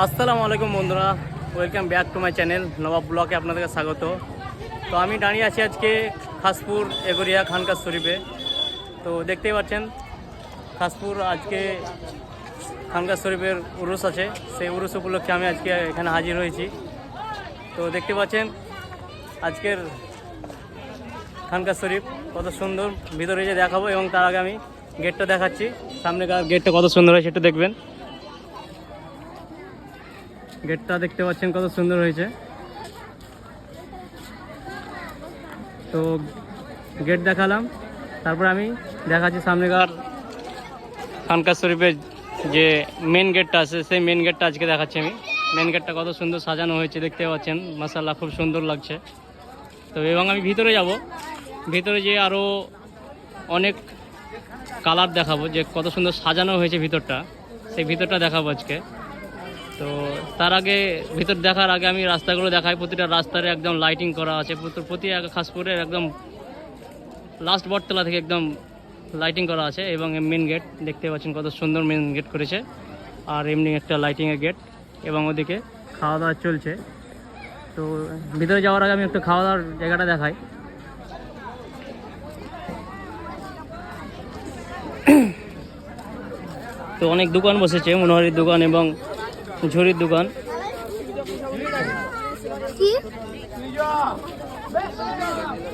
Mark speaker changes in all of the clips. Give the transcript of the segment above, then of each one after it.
Speaker 1: আসসালামু আলাইকুম বন্ধুরা, welcome back to my channel Nawab ব্লকে আপনাদেরকে স্বাগত। তো আমি দাঁড়িয়ে আছি আজকে খাসপুর এগরিয়া খানকা শরীফে। তো দেখতেই পাচ্ছেন খাসপুর আজকে খানকা শরীফের উরুস আছে, সেই উরুস উপলক্ষে আমি আজকে এখানে হাজির হয়েছি। তো দেখতে পাচ্ছেন আজকের খানকা শরীফ কত সুন্দর, ভিতরে যে দেখাবো এবং তার আগে আমি গেটটা দেখাচ্ছি। সামনেকার গেটটা কত সুন্দর হয়েছে একটু দেখবেন। গেটটা দেখতে পাচ্ছেন কত সুন্দর হয়েছে। তো গেট দেখালাম, তারপর আমি দেখাচ্ছি সামনেকার খানকা শরীফের যে মেন গেটটা আছে, সেই মেন গেটটা আজকে দেখাচ্ছি আমি। মেন গেটটা কত সুন্দর সাজানো হয়েছে দেখতে পাচ্ছেন, মাশাআল্লাহ খুব সুন্দর লাগছে। তো এবং আমি ভিতরে যাব, ভিতরে যে আরও অনেক কালার দেখাবো, যে কত সুন্দর সাজানো হয়েছে ভিতরটা, সেই ভিতরটা দেখাবো আজকে। তো তার আগে ভিতর দেখার আগে আমি রাস্তাগুলো দেখাই। প্রতিটা রাস্তার একদম লাইটিং করা আছে, প্রতি খাসপুরের একদম লাস্ট বটতলা থেকে একদম লাইটিং করা আছে। এবং মেন গেট দেখতে পাচ্ছেন কত সুন্দর মেন গেট করেছে, আর এমনি একটা লাইটিংয়ের গেট। এবং ওদিকে খাওয়া দাওয়া চলছে। তো ভিতরে যাওয়ার আগে আমি একটু খাওয়া দাওয়ার জায়গাটা দেখাই। তো অনেক দোকান বসেছে, মনোহারির দোকান এবং ঝুড়ির দোকান।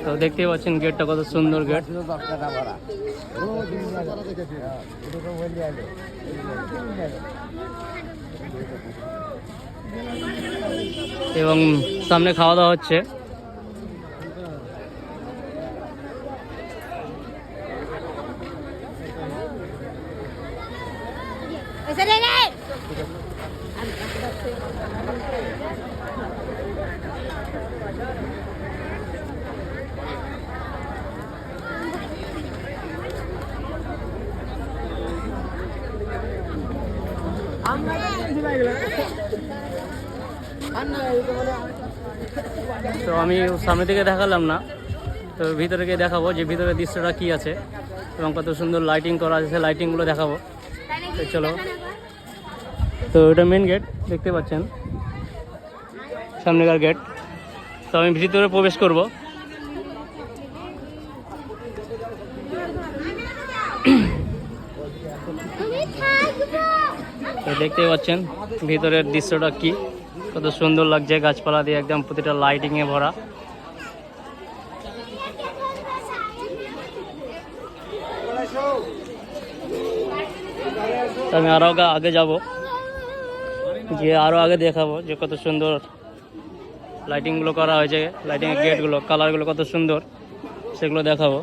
Speaker 1: তো দেখতেই পাচ্ছেন গেটটা কত সুন্দর গেট। এবং সামনে খাওয়া দাওয়া হচ্ছে। তো আমি সামনে থেকে দেখালাম না, তো ভিতরে গিয়ে দেখাবো যে ভিতরের দৃশ্যটা কি আছে এবং কত সুন্দর লাইটিং করা আছে, সেই লাইটিংগুলো দেখাবো। তো চলো, তো এটা মেন গেট দেখতে পাচ্ছেন, সামনেকার গেট। তো আমি ভিতরে প্রবেশ করব। তো দেখতেই পাচ্ছেন ভিতরের দৃশ্যটা কি, কত সুন্দর লাগছে, গাছপালা দিয়ে একদম প্রতিটা লাইটিংয়ে ভরা। তো আমি আরও আগে যাব, গিয়ে আরও আগে দেখাবো যে কত সুন্দর লাইটিংগুলো করা হয়েছে, লাইটিংয়ের গেটগুলো, কালারগুলো কত সুন্দর, সেগুলো দেখাবো।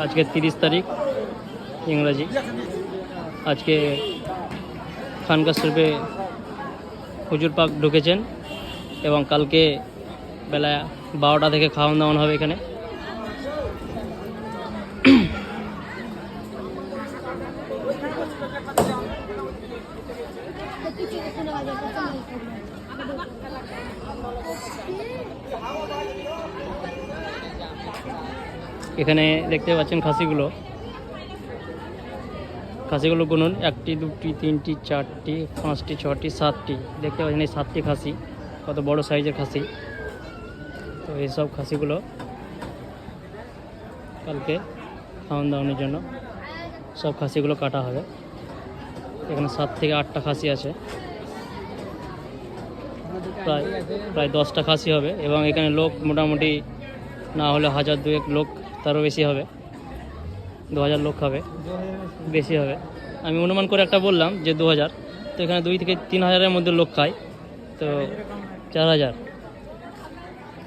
Speaker 1: আজকে 30 তারিখ ইংরাজি। আজকে খানকা শরীফে হুজুর পাক ঢুকেছেন এবং কালকে বেলা 12টা থেকে খাওয়ান দাওয়ান হবে এখানে। এখানে দেখতে পাচ্ছেন খাসিগুলো গুনুন, 1টি 2টি 3টি 4টি 5টি 6টি 7টি, দেখতে পাচ্ছেন এই 7টি খাসি, কত বড় সাইজের খাসি। তো এইসব খাসিগুলো কালকে খাওয়ান দাওয়ানোর জন্য সব খাসিগুলো কাটা হবে। এখানে 7 থেকে 8টা খাসি আছে, প্রায় 10টা খাসি হবে। এবং এখানে লোক মোটামুটি না হলে 1000-2 লোক, তারও বেশি হবে, 2000 লোক খাবে, বেশি হবে। আমি অনুমান করে একটা বললাম যে 2000, তো এখানে 2 থেকে 3000-এর মধ্যে লোক খায়, তো 4000।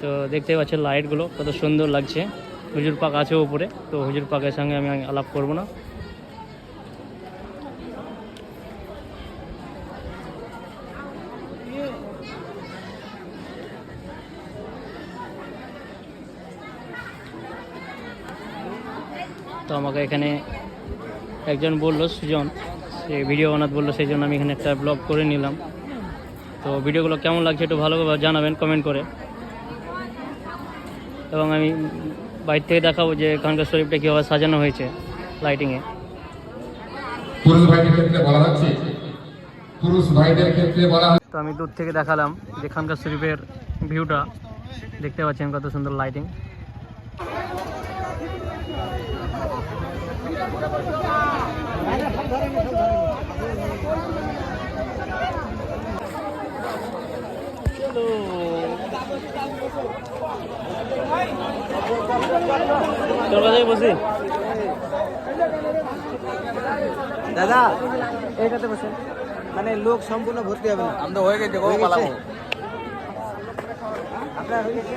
Speaker 1: তো দেখতে পাচ্ছেন লাইটগুলো কত সুন্দর লাগছে। হুজুর পাক আছে উপরে, তো হুজুর পাকের সঙ্গে আমি আলাপ করব না। তো আমাকে এখানে একজন বললো, সুজন, সে ভিডিও বানাতে বললো, সেই জন্য আমি এখানে একটা ব্লগ করে নিলাম। তো ভিডিওগুলো কেমন লাগছে একটু ভালোভাবে জানাবেন কমেন্ট করে, এবং আমি বাইরে থেকে দেখাবো যে খানকা শরীফটা কীভাবে সাজানো হয়েছে লাইটিংয়ে।
Speaker 2: পুরুষ ভাইদের ক্ষেত্রে বলা হচ্ছে, পুরুষ ভাইদের ক্ষেত্রে বলা হচ্ছে।
Speaker 1: তো আমি দূর থেকে দেখালাম যে খানকা শরীফের ভিউটা, দেখতে পাচ্ছেন কত সুন্দর লাইটিং। তোর কাছে বসি
Speaker 3: দাদা, এইটাতে বসেন, মানে লোক সম্পূর্ণ ভর্তি হবে না।
Speaker 4: আমরা হয়ে গেছে
Speaker 3: হয়ে গেছে? আপনার হয়ে গেছে?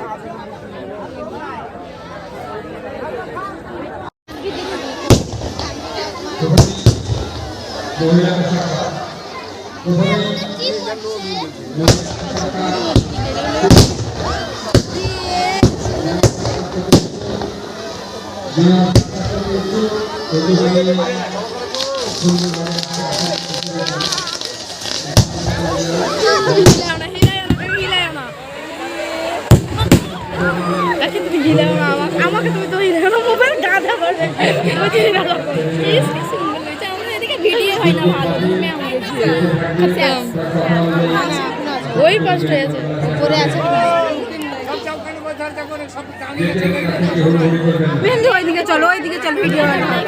Speaker 5: আমাকে তুমি তো হিরো মোবাইল গাধা বলে ভিডিও হয় না ভালো ওই কষ্ট হয়েছে উপরে আছে ওইদিকে চলো, ওইদিকে চল, ভিডিও হয় না।